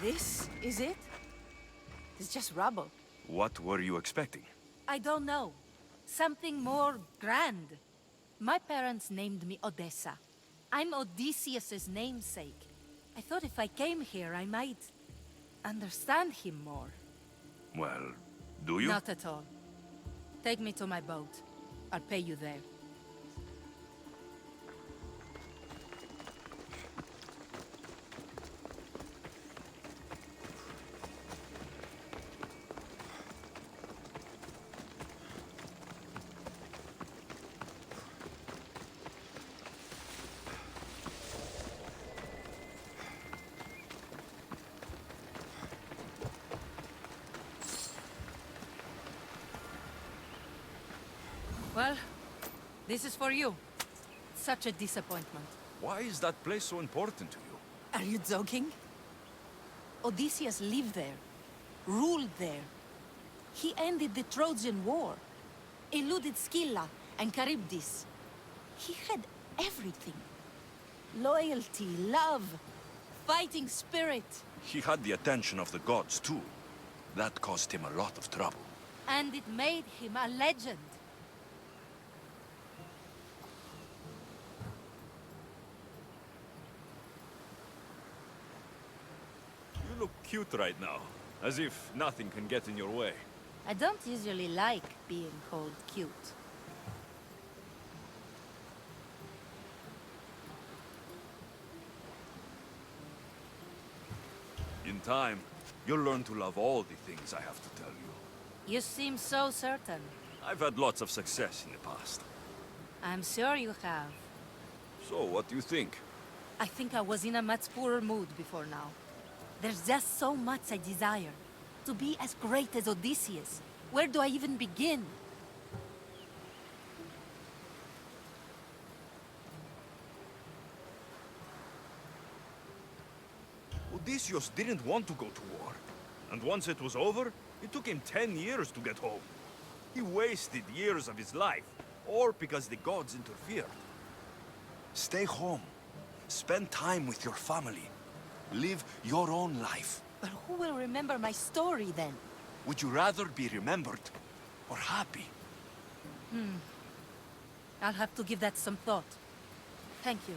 This is it? It's just rubble. What were you expecting? I don't know. Something more grand. My parents named me Odessa. I'm Odysseus's namesake. I thought if I came here, I might understand him more. Well, do you? Not at all. Take me to my boat. I'll pay you there. Well, this is for you. Such a disappointment. Why is that place so important to you? Are you joking? Odysseus lived there, ruled there. He ended the Trojan War, eluded Scylla and Charybdis. He had everything. Loyalty, love, fighting spirit. He had the attention of the gods, too. That caused him a lot of trouble. And it made him a legend. You look cute right now, as if nothing can get in your way. I don't usually like being called cute. In time, you'll learn to love all the things I have to tell you. You seem so certain. I've had lots of success in the past. I'm sure you have. So, what do you think? I think I was in a much poorer mood before now. There's just so much I desire. To be as great as Odysseus. Where do I even begin? Odysseus didn't want to go to war. And once it was over, it took him 10 years to get home. He wasted years of his life, all because the gods interfered. Stay home. Spend time with your family. Live your own life. But who will remember my story then? Would you rather be remembered or happy? I'll have to give that some thought. Thank you.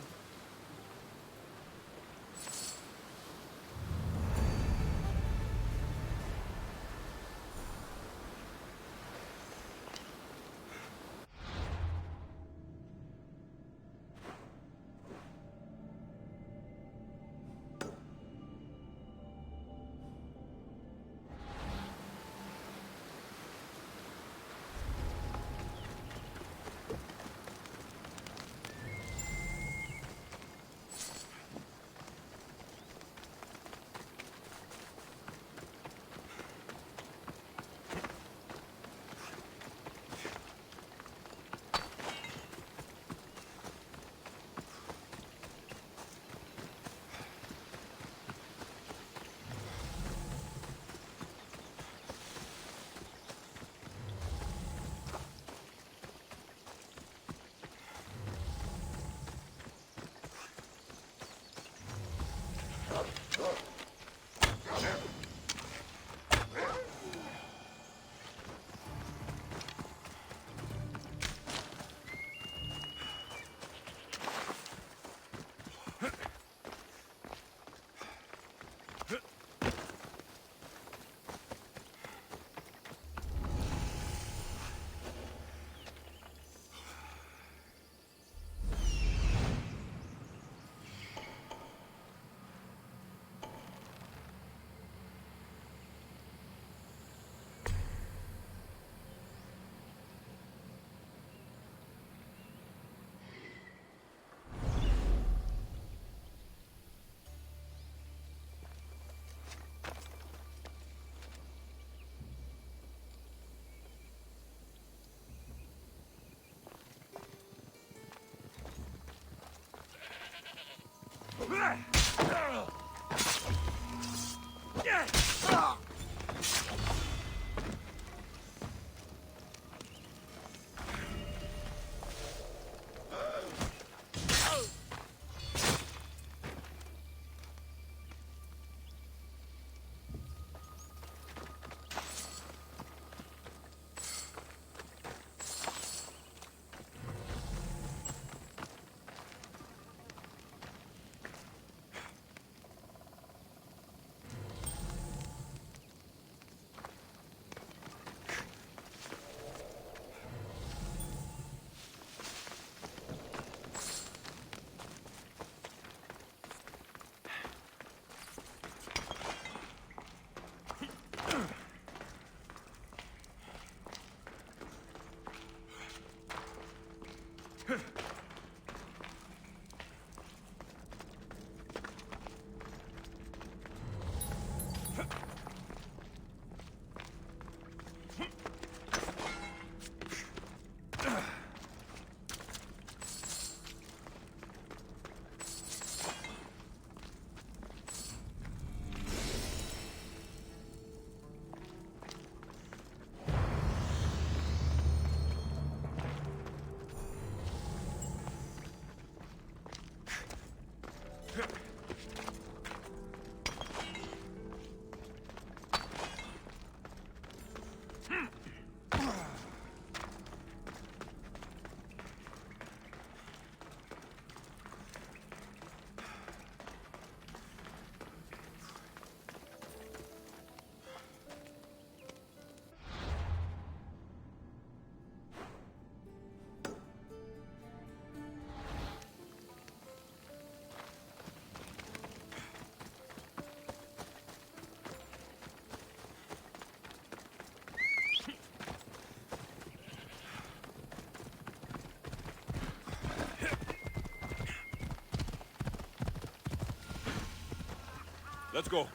Let's go.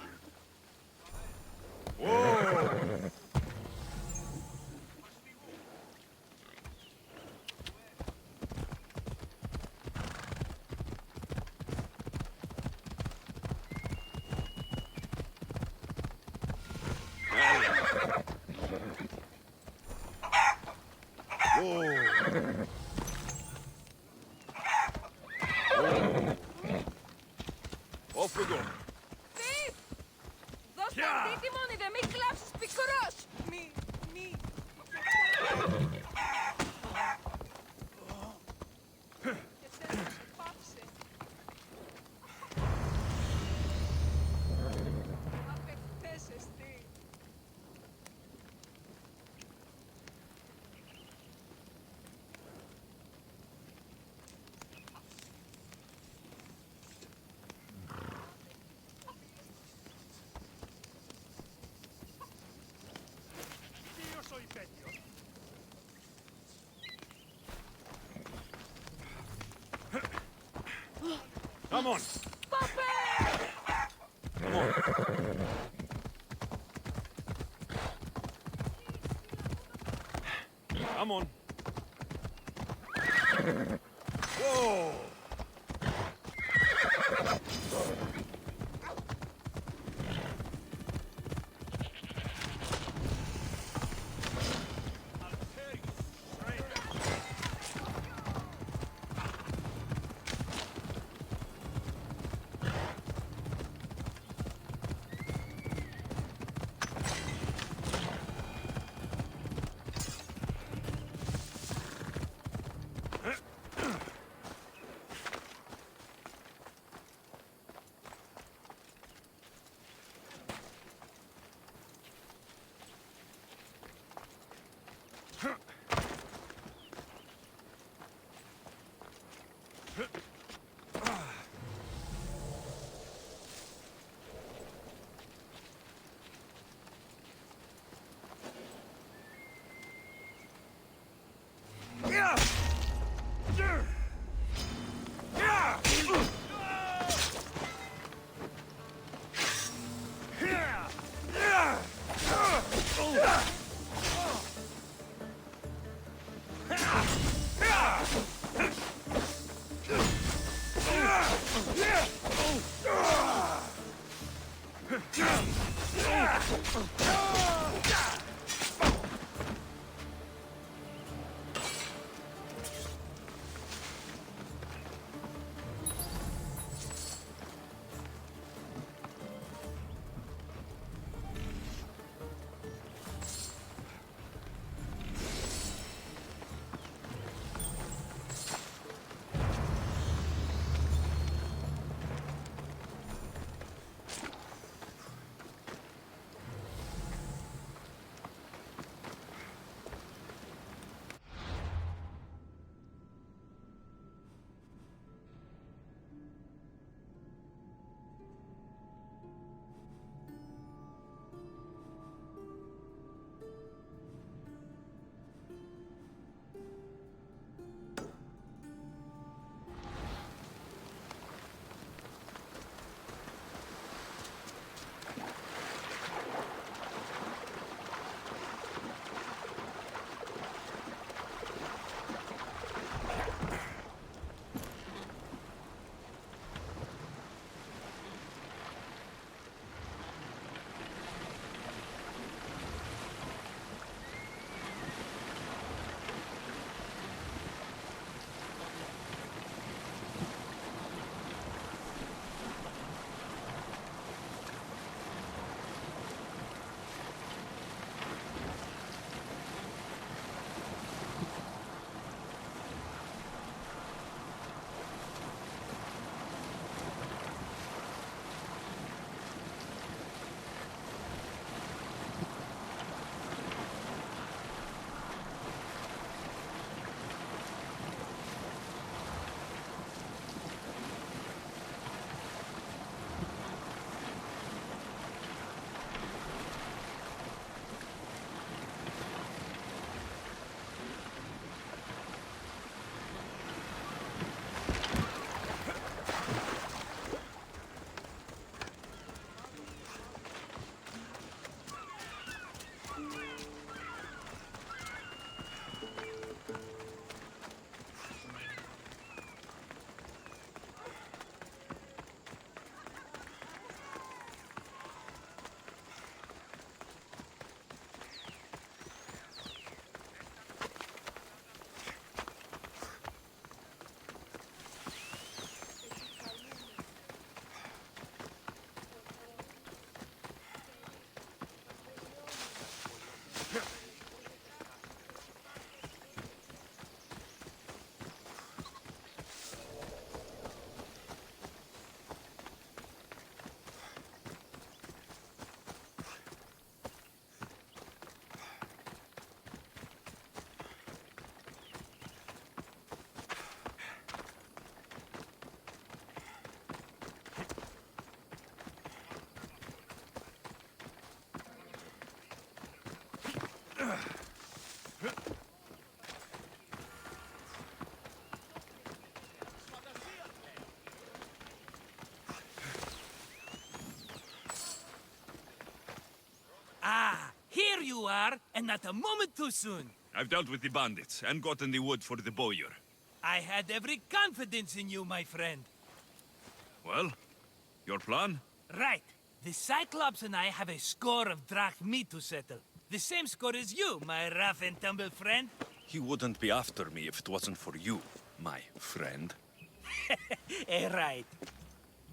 Whoa! Off we go. Thief! Δώσ' τα αντίτιμον, είδε μη κλάψεις πικρός! Μη. Και τέλος, πάψε. Απεχθές εστί. Come on. Come on. Come on. Whoa! are, and not a moment too soon. I've dealt with the bandits and gotten the wood for the bowyer. I had every confidence in you, my friend. Well, your plan? Right. The Cyclops and I have a score of drachmi to settle. The same score as you, my rough and tumble friend. He wouldn't be after me if it wasn't for you, my friend. Right.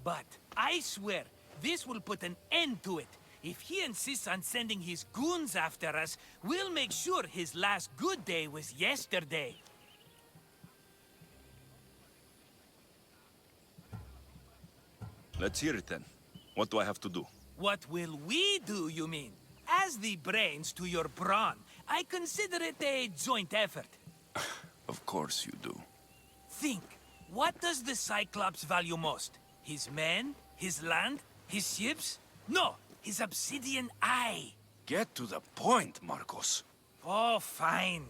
But I swear, this will put an end to it. If he insists on sending his goons after us, we'll make sure his last good day was yesterday. Let's hear it then. What do I have to do? What will we do, you mean? As the brains to your brawn, I consider it a joint effort. Of course you do. Think, what does the Cyclops value most? His men? His land? His ships? No, his obsidian eye. Get to the point, Marcos. Oh, fine.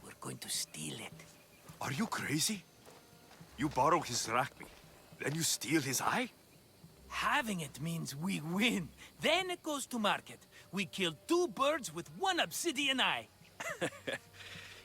We're going to steal it. Are you crazy? You borrow his drachmi, then you steal his eye? Having it means we win. Then it goes to market. We kill two birds with one obsidian eye.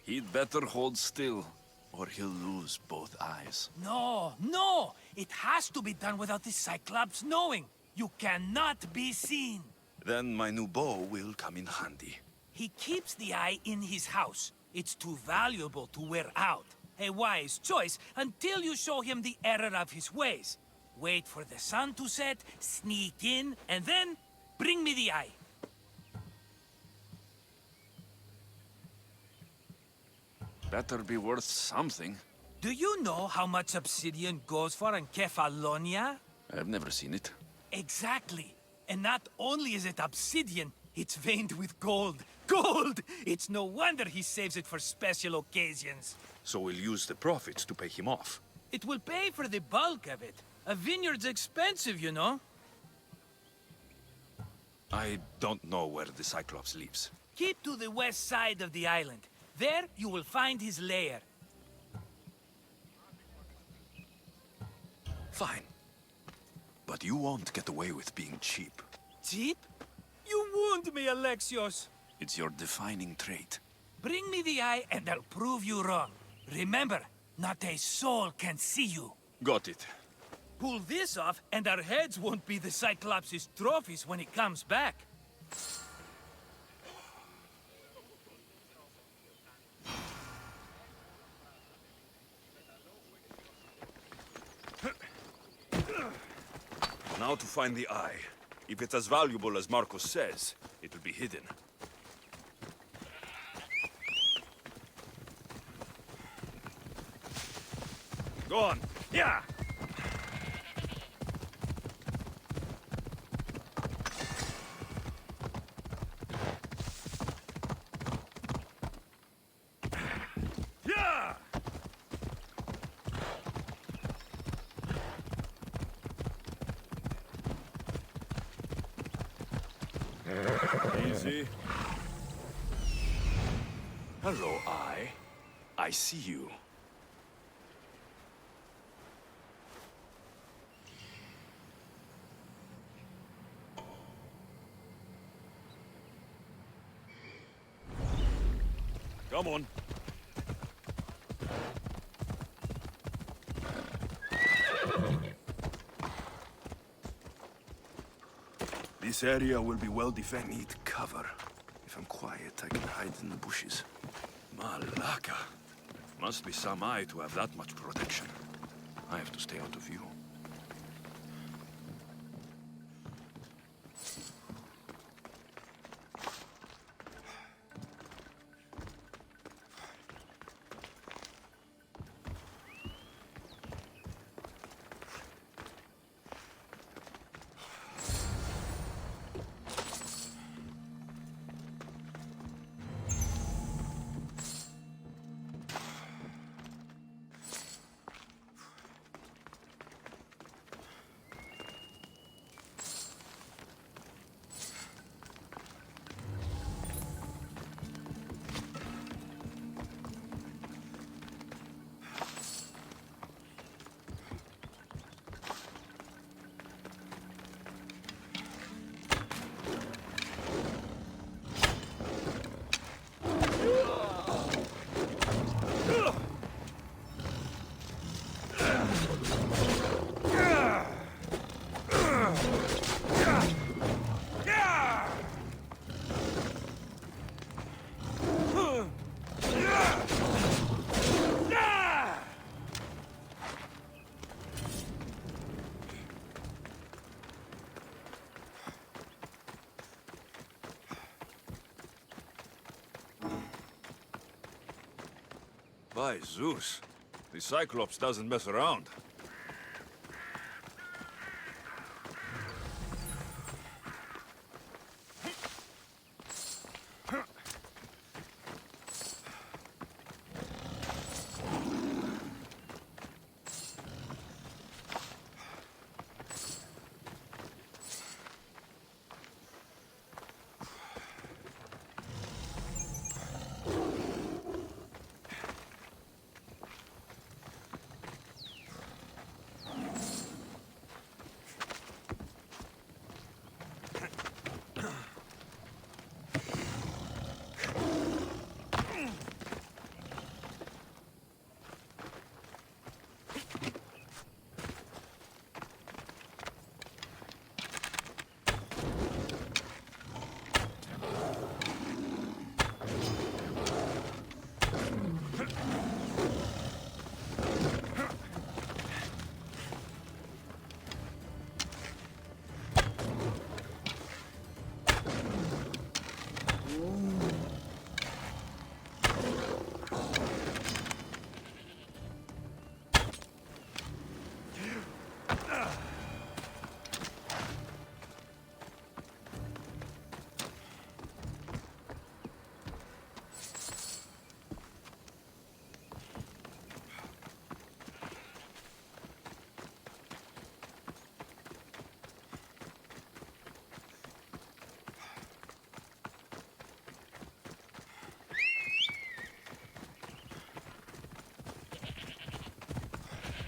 He'd better hold still, or he'll lose both eyes. No! It has to be done without the Cyclops knowing. You cannot be seen. Then my new bow will come in handy. He keeps the eye in his house. It's too valuable to wear out. A wise choice until you show him the error of his ways. Wait for the sun to set, sneak in, and then bring me the eye. Better be worth something. Do you know how much obsidian goes for in Kefalonia? I've never seen it. Exactly. And not only is it obsidian, it's veined with gold. Gold! It's no wonder he saves it for special occasions. So we'll use the profits to pay him off. It will pay for the bulk of it. A vineyard's expensive, you know. I don't know where the Cyclops lives. Keep to the west side of the island. There, you will find his lair. Fine. But you won't get away with being cheap. Cheap? You wound me, Alexios. It's your defining trait. Bring me the eye and I'll prove you wrong. Remember, not a soul can see you. Got it. Pull this off and our heads won't be the Cyclops' trophies when he comes back. Now to find the eye. If it's as valuable as Marcos says, it will be hidden. Go on. Yeah! Yeah! Easy. Hello, Eye. I see you. Come on. This area will be well defended. I need cover. If I'm quiet, I can hide in the bushes. Malaka. Must be some eye to have that much protection. I have to stay out of view. By Zeus. The Cyclops doesn't mess around.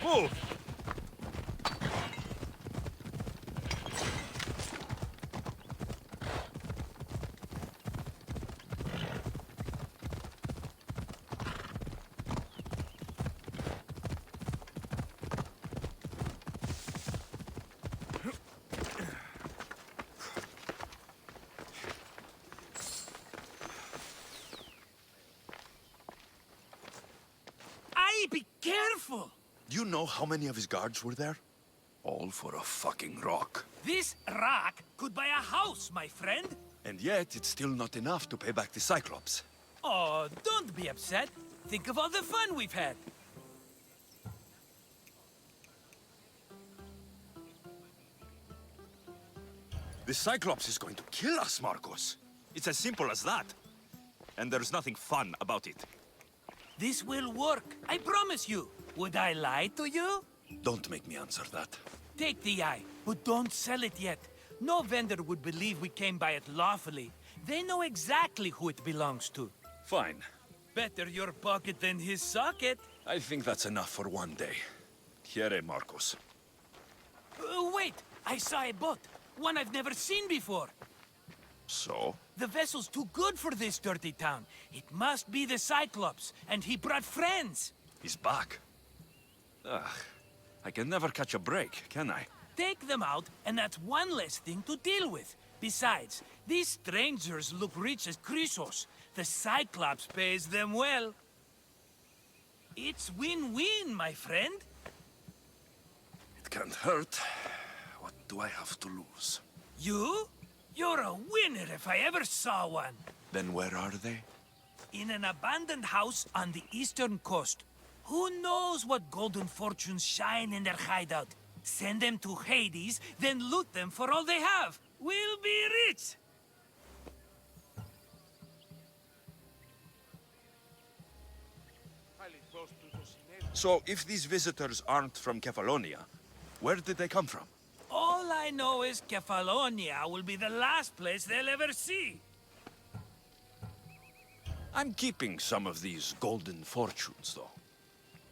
Move! Aye, be careful! Do you know how many of his guards were there? All for a fucking rock. This rock could buy a house, my friend. And yet, it's still not enough to pay back the Cyclops. Oh, don't be upset. Think of all the fun we've had. The Cyclops is going to kill us, Marcos. It's as simple as that. And there's nothing fun about it. This will work, I promise you. Would I lie to you? Don't make me answer that. Take the eye, but don't sell it yet. No vendor would believe we came by it lawfully. They know exactly who it belongs to. Fine. Better your pocket than his socket. I think that's enough for one day. Here, Marcos. Wait, I saw a boat. One I've never seen before. So? The vessel's too good for this dirty town. It must be the Cyclops, and he brought friends. He's back. Ugh. I can never catch a break, can I? Take them out, and that's one less thing to deal with. Besides, these strangers look rich as Chrysos. The Cyclops pays them well. It's win-win, my friend. It can't hurt. What do I have to lose? You? You're a winner if I ever saw one. Then where are they? In an abandoned house on the eastern coast. Who knows what golden fortunes shine in their hideout? Send them to Hades, then loot them for all they have. We'll be rich! So, if these visitors aren't from Kefalonia, where did they come from? All I know is Kefalonia will be the last place they'll ever see. I'm keeping some of these golden fortunes, though.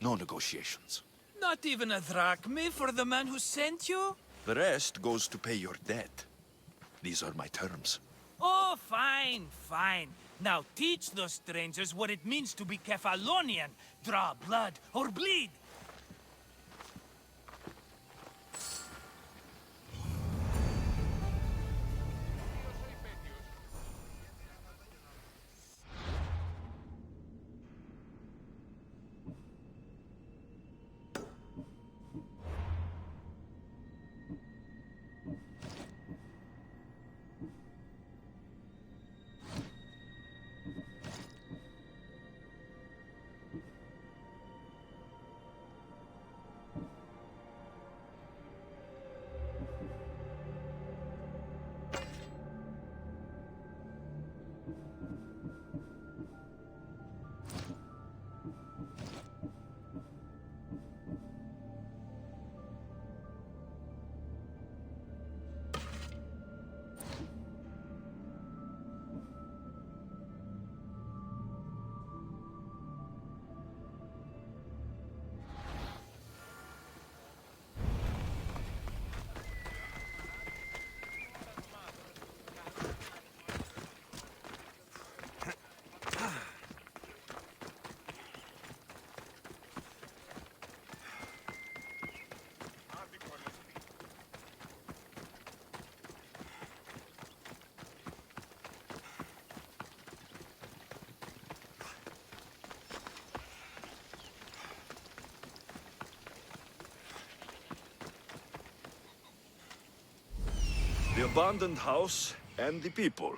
No negotiations. Not even a drachme for the man who sent you? The rest goes to pay your debt. These are my terms. Oh, fine, fine. Now teach those strangers what it means to be Kefalonian. Draw blood or bleed. The abandoned house and the people.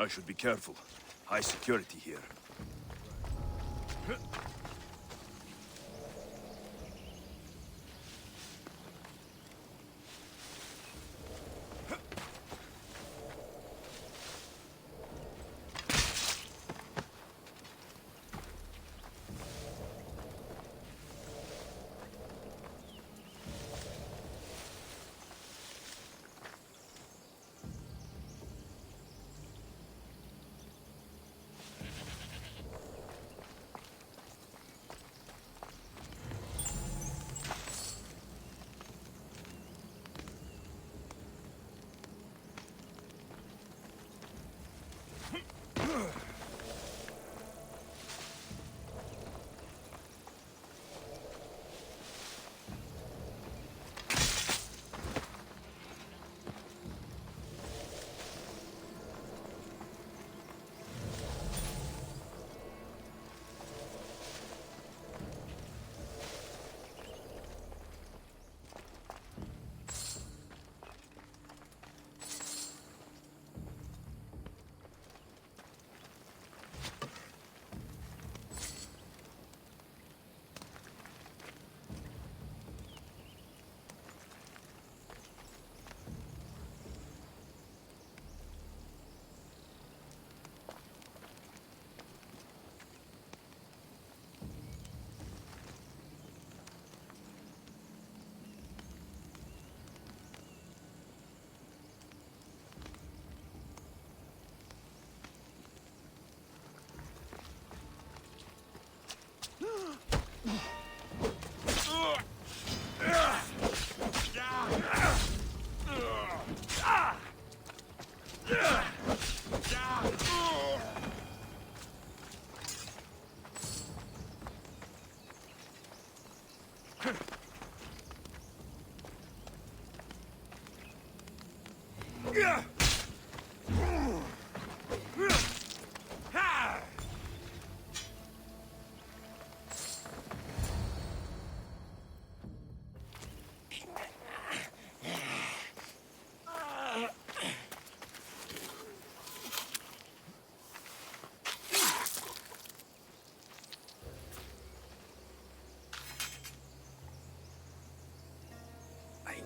I should be careful. High security here.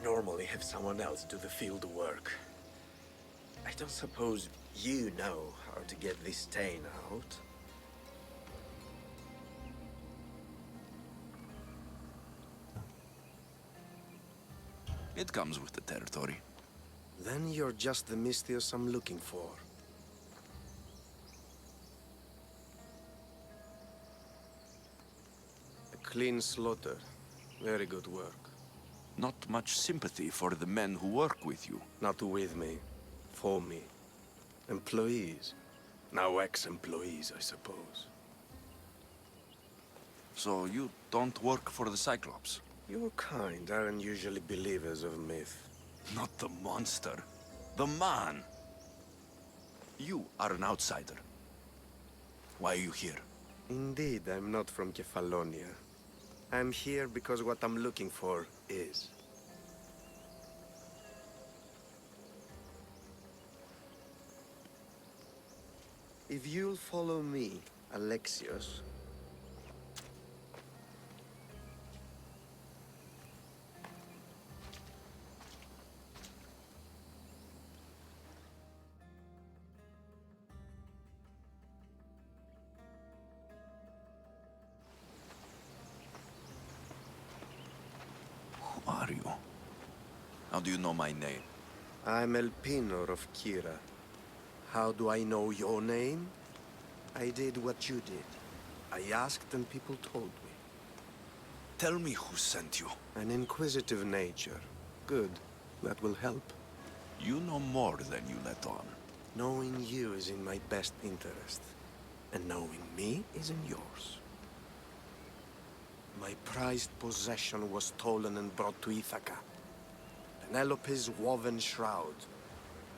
normally have someone else do the field work. I don't suppose you know how to get this stain out. It comes with the territory. Then you're just the Mystios I'm looking for. A clean slaughter. Very good work. Not much sympathy for the men who work with you. Not with me. For me. Employees. Now ex-employees, I suppose. So you don't work for the Cyclops? Your kind aren't usually believers of myth. Not the monster. The man. You are an outsider. Why are you here? Indeed, I'm not from Kefalonia. I'm here because what I'm looking for is. If you'll follow me, Alexios. Who are you? How do you know my name? I'm Elpinor of Kira. How do I know your name? I did what you did. I asked and people told me. Tell me who sent you. An inquisitive nature. Good. That will help. You know more than you let on. Knowing you is in my best interest. And knowing me is in yours. My prized possession was stolen and brought to Ithaca. Penelope's woven shroud.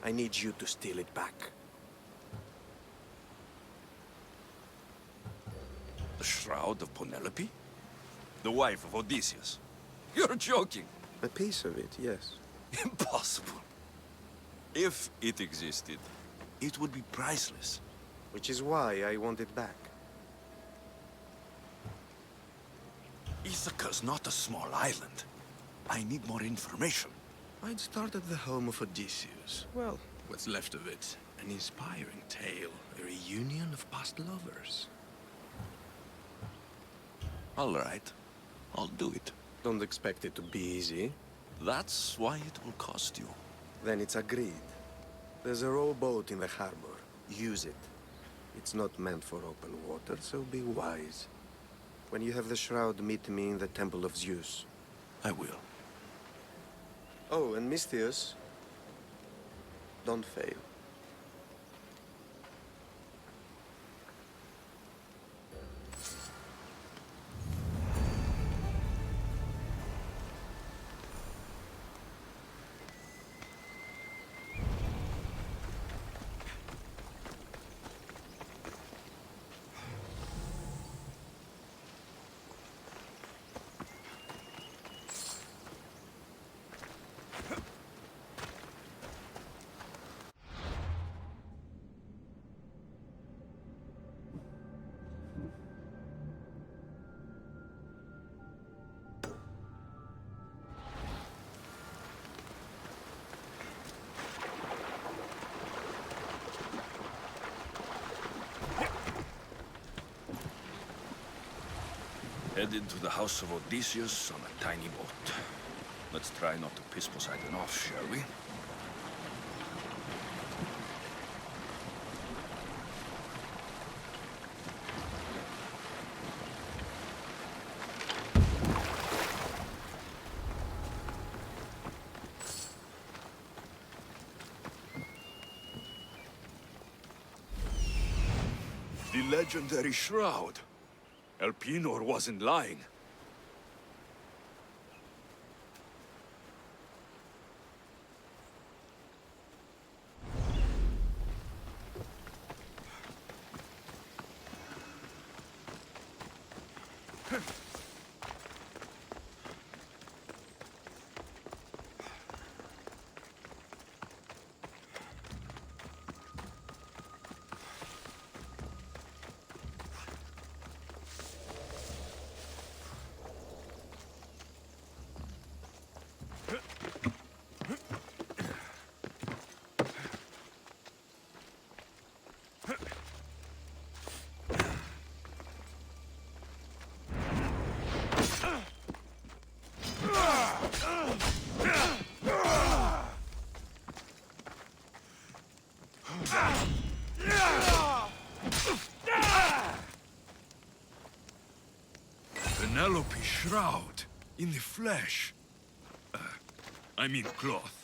I need you to steal it back. The shroud of Penelope? The wife of Odysseus? You're joking. A piece of it, yes. Impossible. If it existed, it would be priceless. Which is why I want it back. Ithaca's not a small island. I need more information. I'd start at the home of Odysseus. Well, what's left of it. An inspiring tale. A reunion of past lovers. All right. I'll do it. Don't expect it to be easy. That's why it will cost you. Then it's agreed. There's a rowboat in the harbor. Use it. It's not meant for open water, so be wise. When you have the shroud, meet me in the Temple of Zeus. I will. Oh, and Mystios, don't fail. Headed to the house of Odysseus on a tiny boat. Let's try not to piss Poseidon off, shall we? The legendary shroud. Elpinor wasn't lying. Penelope's shroud. In the flesh. I mean cloth.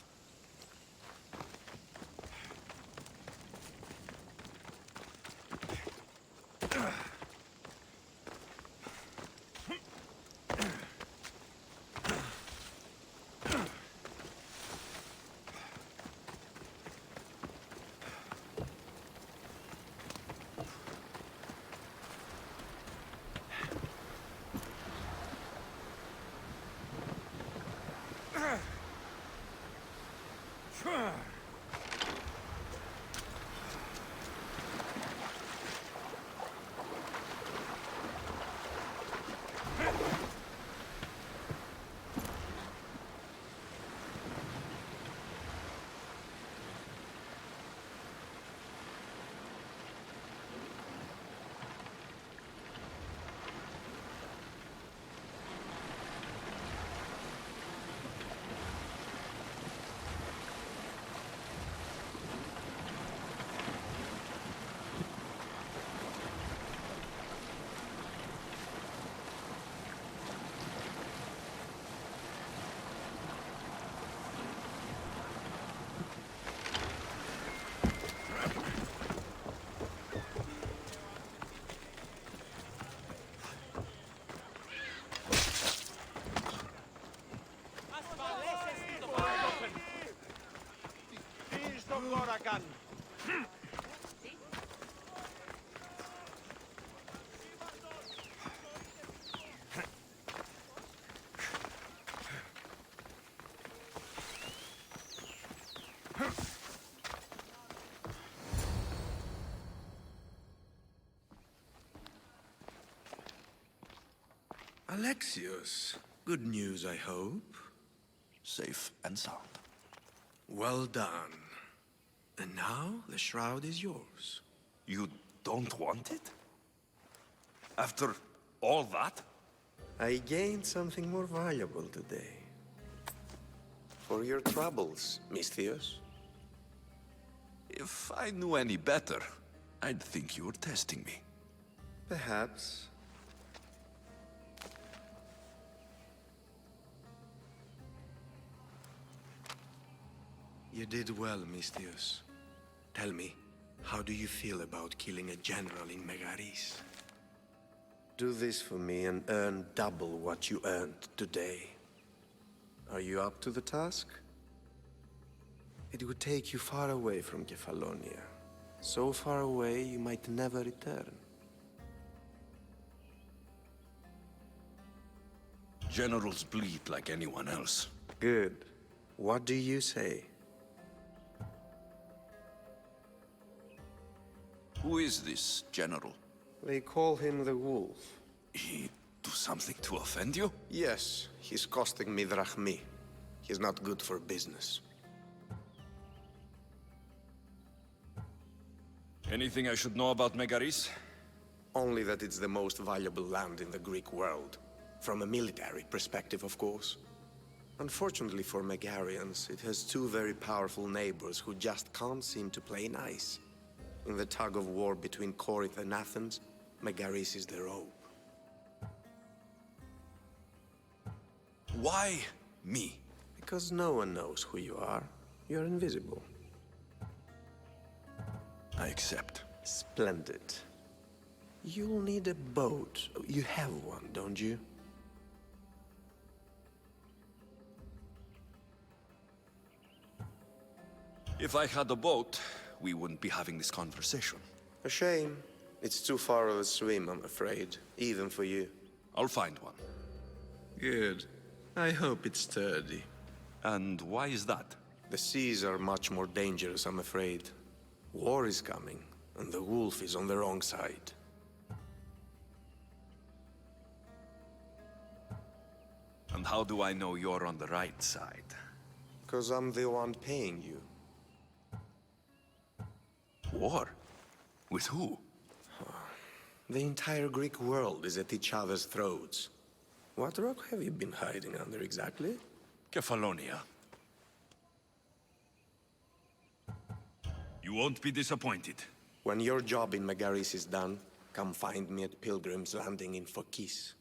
Alexios, good news, I hope. Safe and sound. Well done. And now the shroud is yours. You don't want it? After all that? I gained something more valuable today. For your troubles, Misthios. If I knew any better, I'd think you were testing me. Perhaps. You did well, Misthios. Tell me, how do you feel about killing a general in Megaris? Do this for me and earn double what you earned today. Are you up to the task? It would take you far away from Kefalonia. So far away you might never return. Generals bleed like anyone else. Good. What do you say? Who is this general? They call him the Wolf. He do something to offend you? Yes, he's costing me drachmi. He's not good for business. Anything I should know about Megaris? Only that it's the most valuable land in the Greek world. From a military perspective, of course. Unfortunately for Megarians, it has two very powerful neighbors who just can't seem to play nice. In the tug-of-war between Corinth and Athens, Megaris is their hope. Why me? Because no one knows who you are. You're invisible. I accept. Splendid. You'll need a boat. You have one, don't you? If I had a boat, we wouldn't be having this conversation. A shame. It's too far of a swim, I'm afraid. Even for you. I'll find one. Good. I hope it's sturdy. And why is that? The seas are much more dangerous, I'm afraid. War is coming, and the wolf is on the wrong side. And how do I know you're on the right side? 'Cause I'm the one paying you. War? With who? The entire Greek world is at each other's throats. What rock have you been hiding under exactly? Kefalonia. You won't be disappointed. When your job in Megaris is done, come find me at Pilgrim's Landing in Phokis.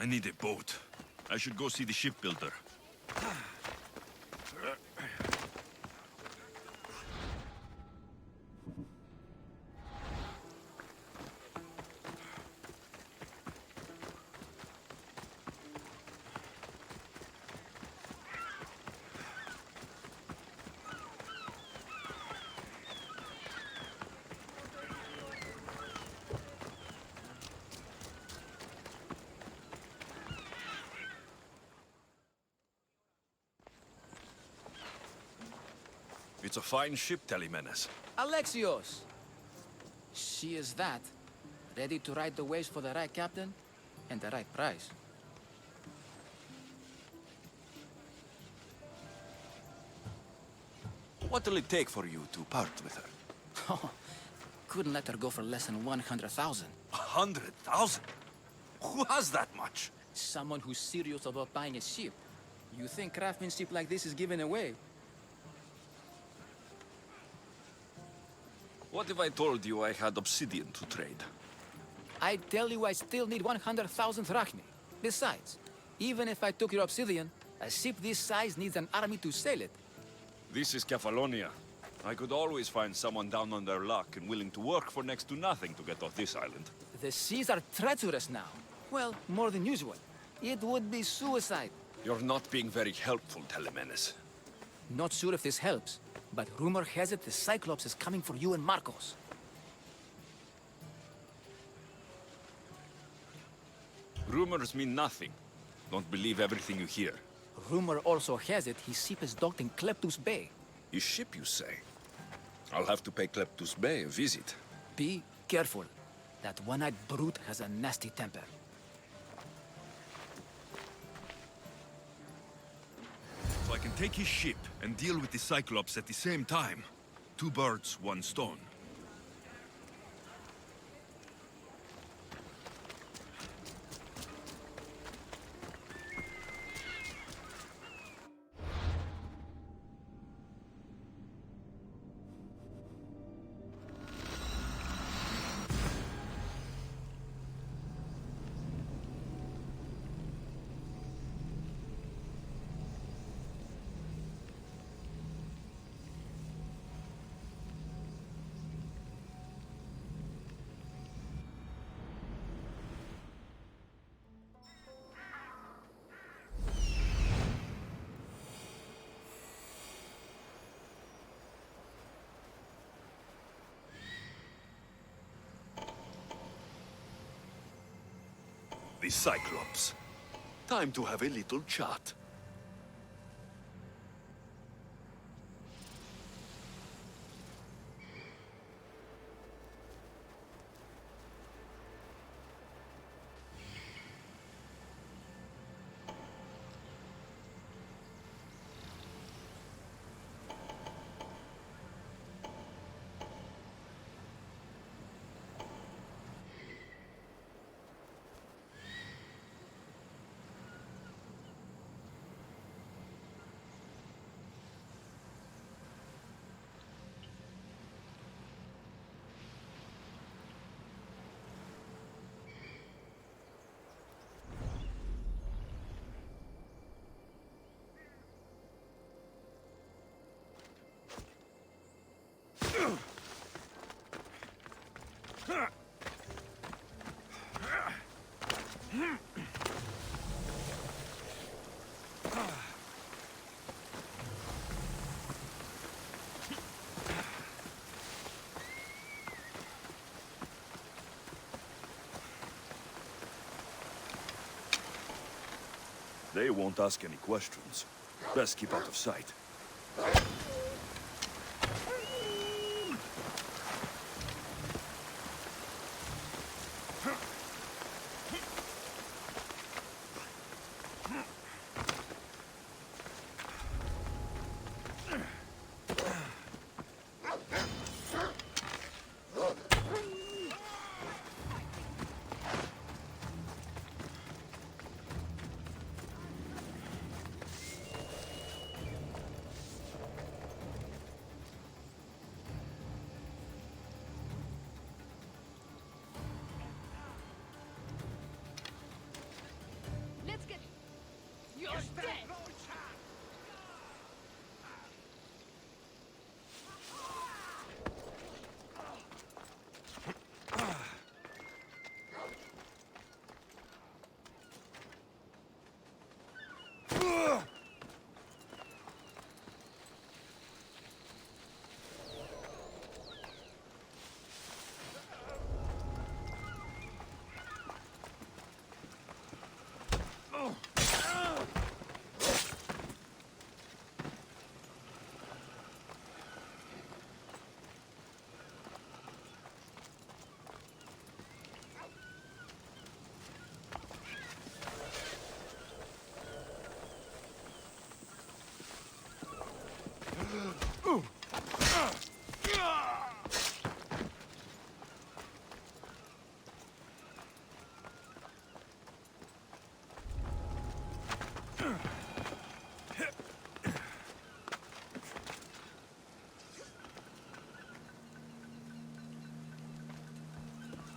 I need a boat. I should go see the shipbuilder. It's a fine ship, Telemenes. Alexios! She is that. Ready to ride the waves for the right captain and the right price. What'll it take for you to part with her? Couldn't let her go for less than 100,000. 100,000? Who has that much? Someone who's serious about buying a ship. You think craftsmanship like this is given away? What if I told you I had obsidian to trade? I tell you I still need 100,000 drachmi. Besides, even if I took your obsidian, a ship this size needs an army to sail it. This is Kefalonia. I could always find someone down on their luck and willing to work for next to nothing to get off this island. The seas are treacherous now. Well, more than usual. It would be suicide. You're not being very helpful, Telemenes. Not sure if this helps, but rumor has it the Cyclops is coming for you and Marcos. Rumors mean nothing. Don't believe everything you hear. Rumor also has it his ship is docked in Kleptus Bay. His ship, you say? I'll have to pay Kleptus Bay a visit. Be careful. That one-eyed brute has a nasty temper. So I can take his ship and deal with the Cyclops at the same time. Two birds, one stone. The Cyclops. Time to have a little chat. They won't ask any questions. Best keep out of sight. Let's get... You're dead!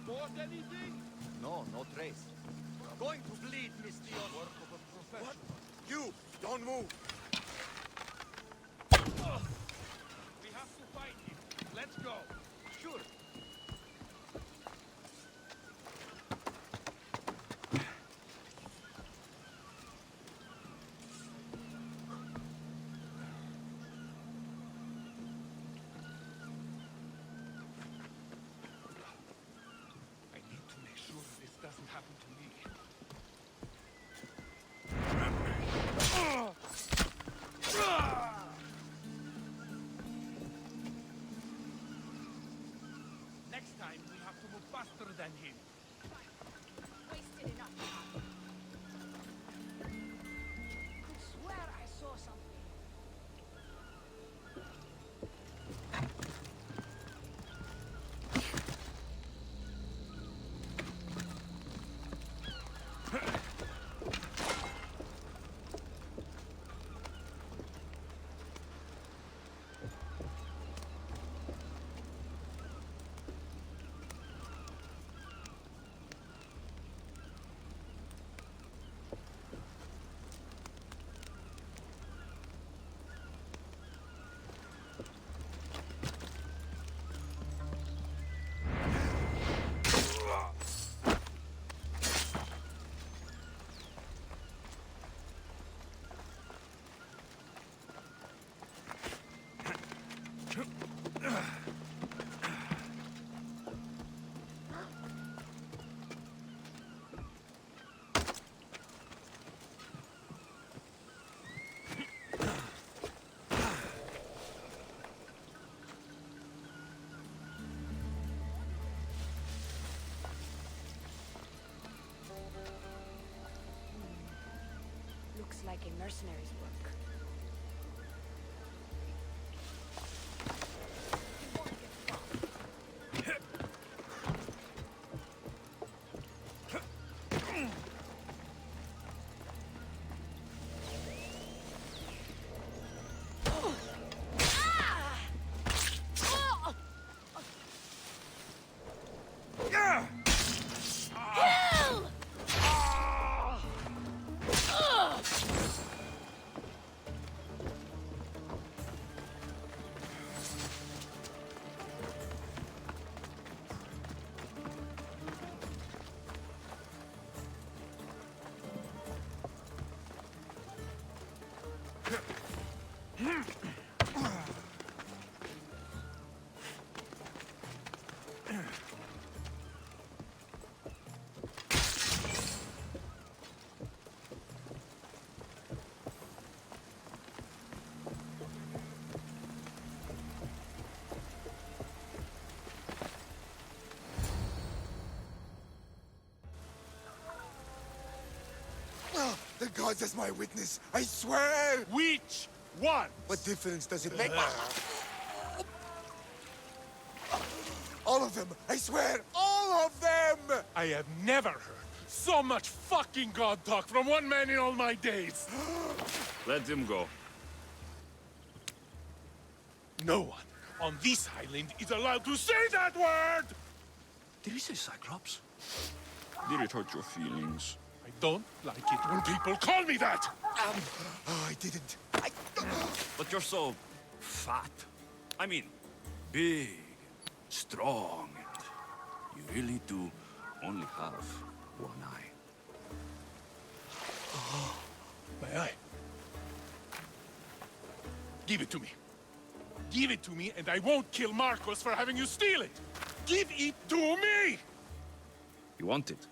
Spot anything? No, no trace. going to bleed, Misty. Work of a professional. What? You! Don't move! We have to fight him. Let's go. Sure. I need to make sure this doesn't happen to me. Next time, we have to move faster than him. Wasted enough time. Could swear I saw something. Looks like a mercenary's work. The gods as my witness, I swear! Which one? What difference does it make? All of them! I swear, all of them! I have never heard so much fucking god talk from one man in all my days. Let him go. No one on this island is allowed to say that word! Did he say Cyclops? Did it hurt your feelings? I don't like it when people call me that! Oh, I didn't. But you're so fat. I mean, big, strong. You really do only have one eye. My eye. Give it to me. Give it to me, and I won't kill Marcos for having you steal it. Give it to me! You want it?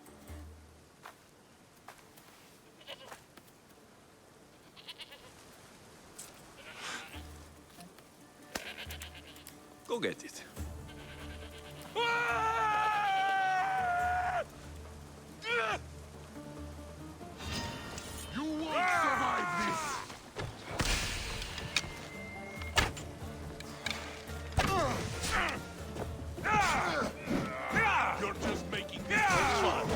Go get it. You won't survive this! You're just making this fun.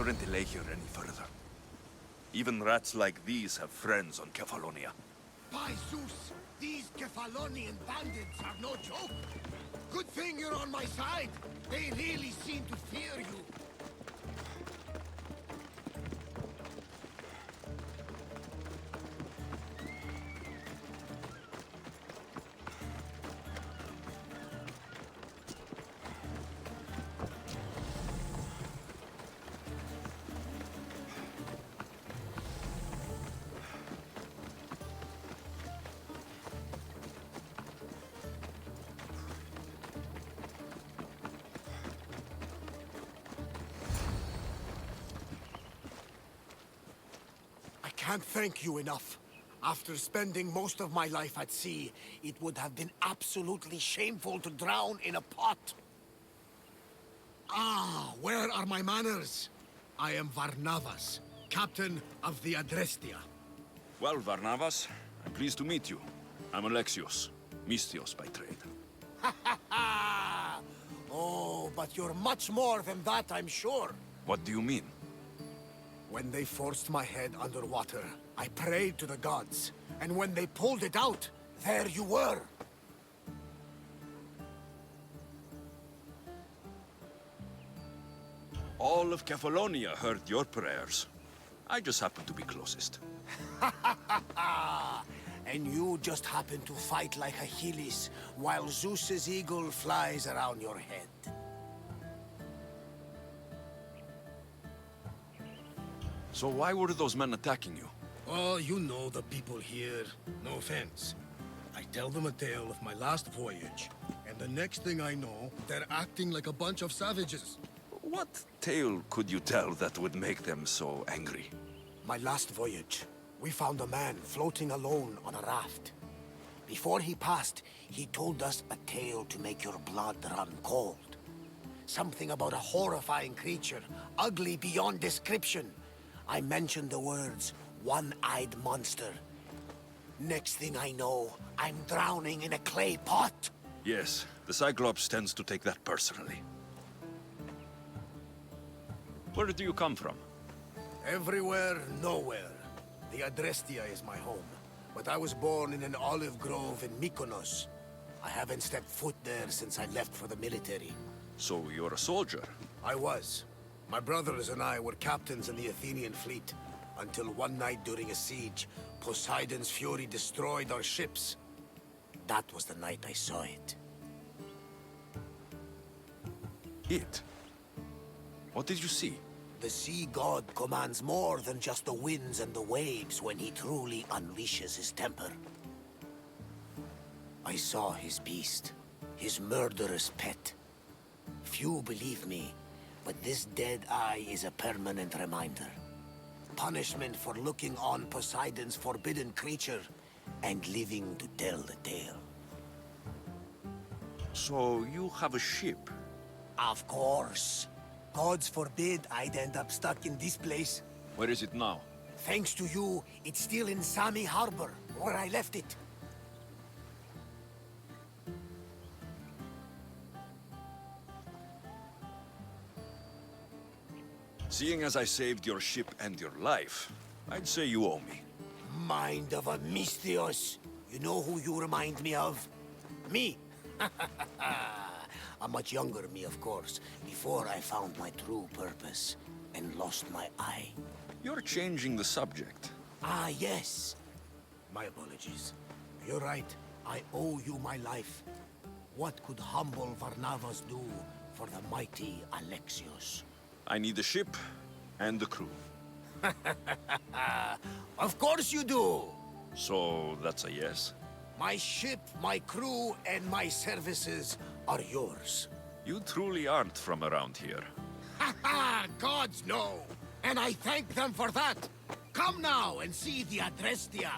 shouldn't delay here any further. Even rats like these have friends on Kefalonia. By Zeus, these Kefalonian bandits are no joke. Good thing you're on my side. They really seem to fear you. I can't thank you enough. After spending most of my life at sea, it would have been absolutely shameful to drown in a pot. Ah, where are my manners? I am Varnavas, captain of the Adrestia. Well, Varnavas, I'm pleased to meet you. I'm Alexios, Mystios by trade. Oh, but you're much more than that, I'm sure. What do you mean? When they forced my head underwater, I prayed to the gods. And when they pulled it out, there you were. All of Kefalonia heard your prayers. I just happened to be closest. And you just happen to fight like Achilles, while Zeus's eagle flies around your head. So why were those men attacking you? Oh, you know the people here. No offense. I tell them a tale of my last voyage, and the next thing I know, they're acting like a bunch of savages. What tale could you tell that would make them so angry? My last voyage, we found a man floating alone on a raft. Before he passed, he told us a tale to make your blood run cold. Something about a horrifying creature, ugly beyond description. I mentioned the words, one-eyed monster. Next thing I know, I'm drowning in a clay pot. Yes, the Cyclops tends to take that personally. Where do you come from? Everywhere, nowhere. The Adrestia is my home, but I was born in an olive grove in Mykonos. I haven't stepped foot there since I left for the military. So you're a soldier? I was. My brothers and I were captains in the Athenian fleet, until one night during a siege, Poseidon's fury destroyed our ships. That was the night I saw it. It? What did you see? The sea god commands more than just the winds and the waves when he truly unleashes his temper. I saw his beast, his murderous pet. Few believe me, but this dead eye is a permanent reminder. Punishment for looking on Poseidon's forbidden creature and living to tell the tale. So you have a ship? Of course. Gods forbid I'd end up stuck in this place. Where is it now? Thanks to you, it's still in Sami Harbor, where I left it. Seeing as I saved your ship and your life, I'd say you owe me. Mind of a Mystios. You know who you remind me of? Me. A much younger me, of course, before I found my true purpose and lost my eye. You're changing the subject. Ah, yes. My apologies. You're right. I owe you my life. What could humble Varnavas do for the mighty Alexios? I need a ship and a crew. Of course you do! So that's a yes? My ship, my crew, and my services are yours. You truly aren't from around here. Ha ha! Gods know! And I thank them for that! Come now and see the Adrestia!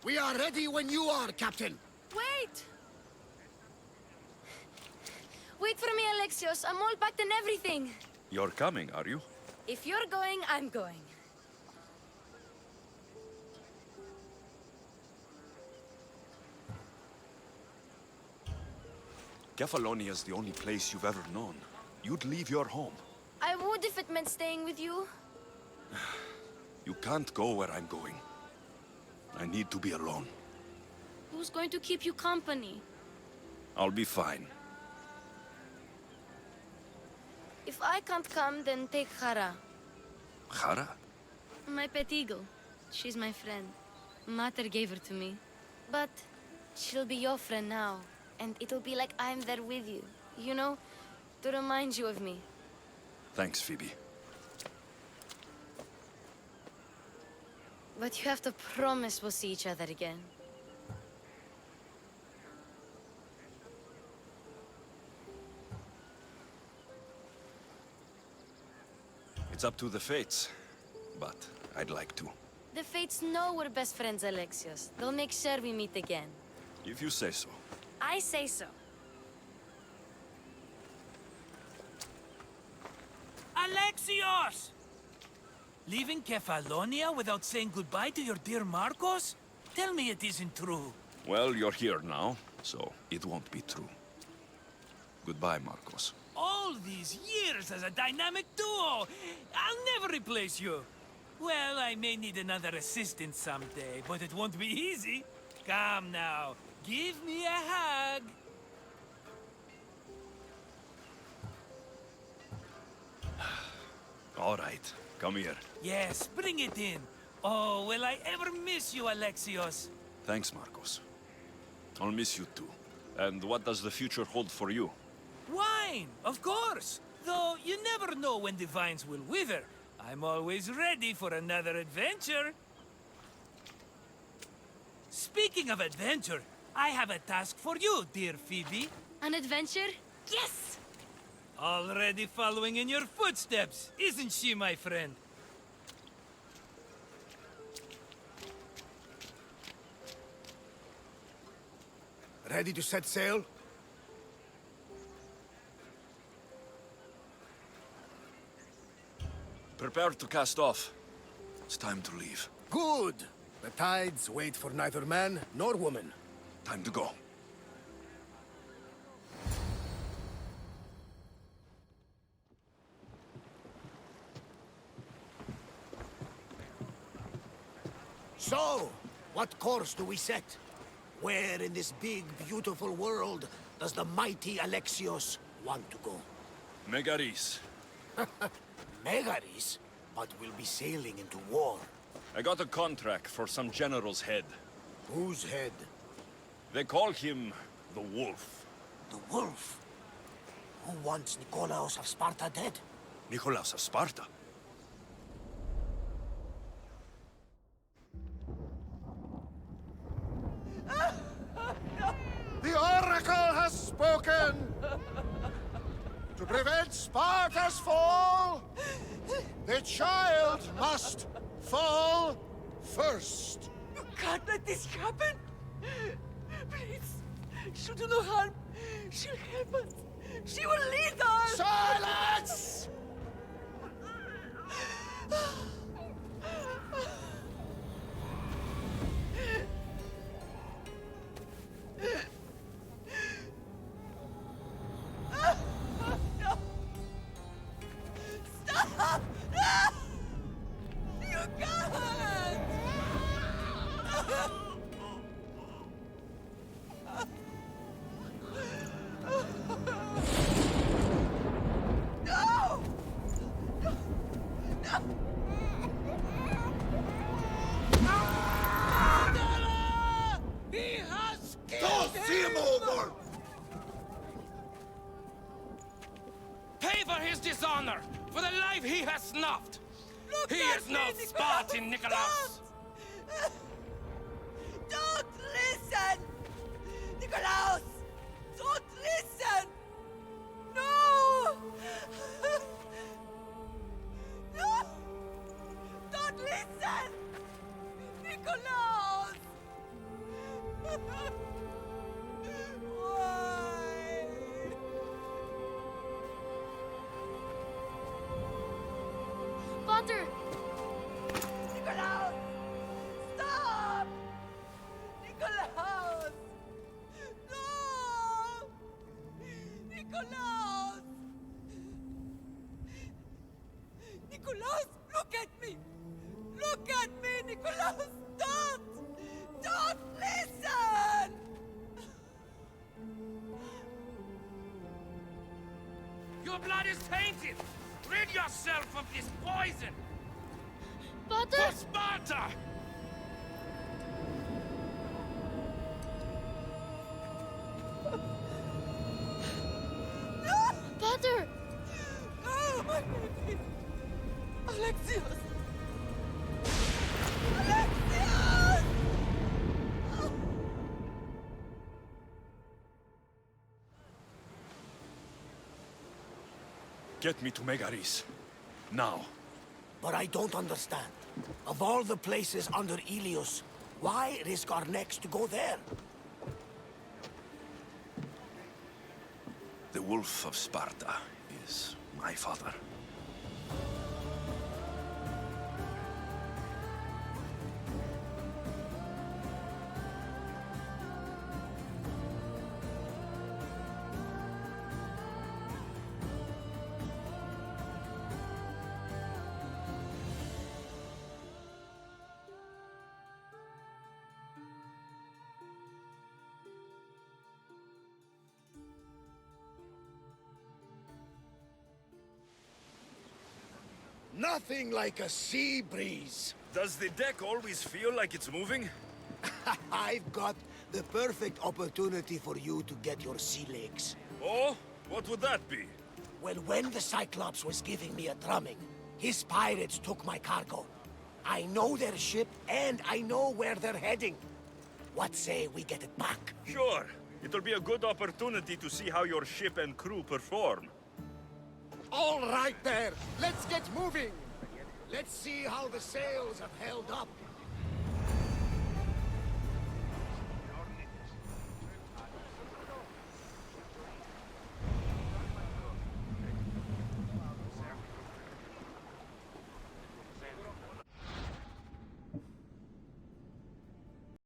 We are ready when you are, Captain. Wait! Wait for me, Alexios. I'm all packed and everything. You're coming, are you? If you're going, I'm going. Kefalonia is the only place you've ever known. You'd leave your home. I would if it meant staying with you. You can't go where I'm going. I need to be alone. Who's going to keep you company? I'll be fine. If I can't come, then take Hara. Hara? My pet eagle. She's my friend. Mater gave her to me. But she'll be your friend now. And it'll be like I'm there with you. You know? To remind you of me. Thanks, Phoebe. But you have to promise we'll see each other again. It's up to the fates, but I'd like to. The Fates know we're best friends, Alexios. They'll make sure we meet again. If you say so. I say so. Alexios! Leaving Kefalonia without saying goodbye to your dear Marcos? Tell me it isn't true. Well, you're here now, so it won't be true. Goodbye, Marcos. All these years as a dynamic duo! I'll never replace you! Well, I may need another assistant someday, but it won't be easy. Come now, give me a hug! All right, come here. Yes, bring it in. Oh, will I ever miss you, Alexios? Thanks, Marcos. I'll miss you too. And what does the future hold for you? Wine, of course! Though you never know when the vines will wither. I'm always ready for another adventure. Speaking of adventure, I have a task for you, dear Phoebe. An adventure? Yes! Already following in your footsteps, isn't she, my friend? Ready to set sail? Prepare to cast off. It's time to leave. Good. The tides wait for neither man nor woman. Time to go. So, what course do we set? Where in this big, beautiful world does the mighty Alexios want to go? Megaris. Megaris? But we'll be sailing into war. I got a contract for some general's head. Whose head? They call him the Wolf. The wolf? Who wants Nikolaos of Sparta dead? Nicolaus of Sparta. The Oracle has spoken! To prevent Sparta's fall, the child must fall first. You can't let this happen! Please, she'll do no harm. She'll help us. She will lead us! Silence! Stop! You can't! No! No! Stella! He has killed Toss him over! Pay for his dishonor, for the life he has snuffed. Look He at is no me, Spartan, Nikolaos. Don't listen! Nikolaos! Don't listen! No! No! Don't listen! Nikolaos! Why? Potter! Nicolaus! Stop! Nicolaus! No! Nicolaus! Nicolaus, look at me! Look at me, Nicolaus! Don't! Don't listen! Your blood is tainted! Rid yourself of this poison! Potter! For Sparta! Potter! Oh, my baby! Alexios! Alexios! Get me to Megaris. Now. But I don't understand. Of all the places under Ilios, why risk our necks to go there? The Wolf of Sparta is my father. Nothing like a sea breeze. Does the deck always feel like it's moving? I've got the perfect opportunity for you to get your sea legs. Oh? What would that be? Well, when the Cyclops was giving me a drumming, his pirates took my cargo. I know their ship, and I know where they're heading. What say we get it back? Sure. It'll be a good opportunity to see how your ship and crew perform. All right there, let's get moving. Let's see how the sails have held up.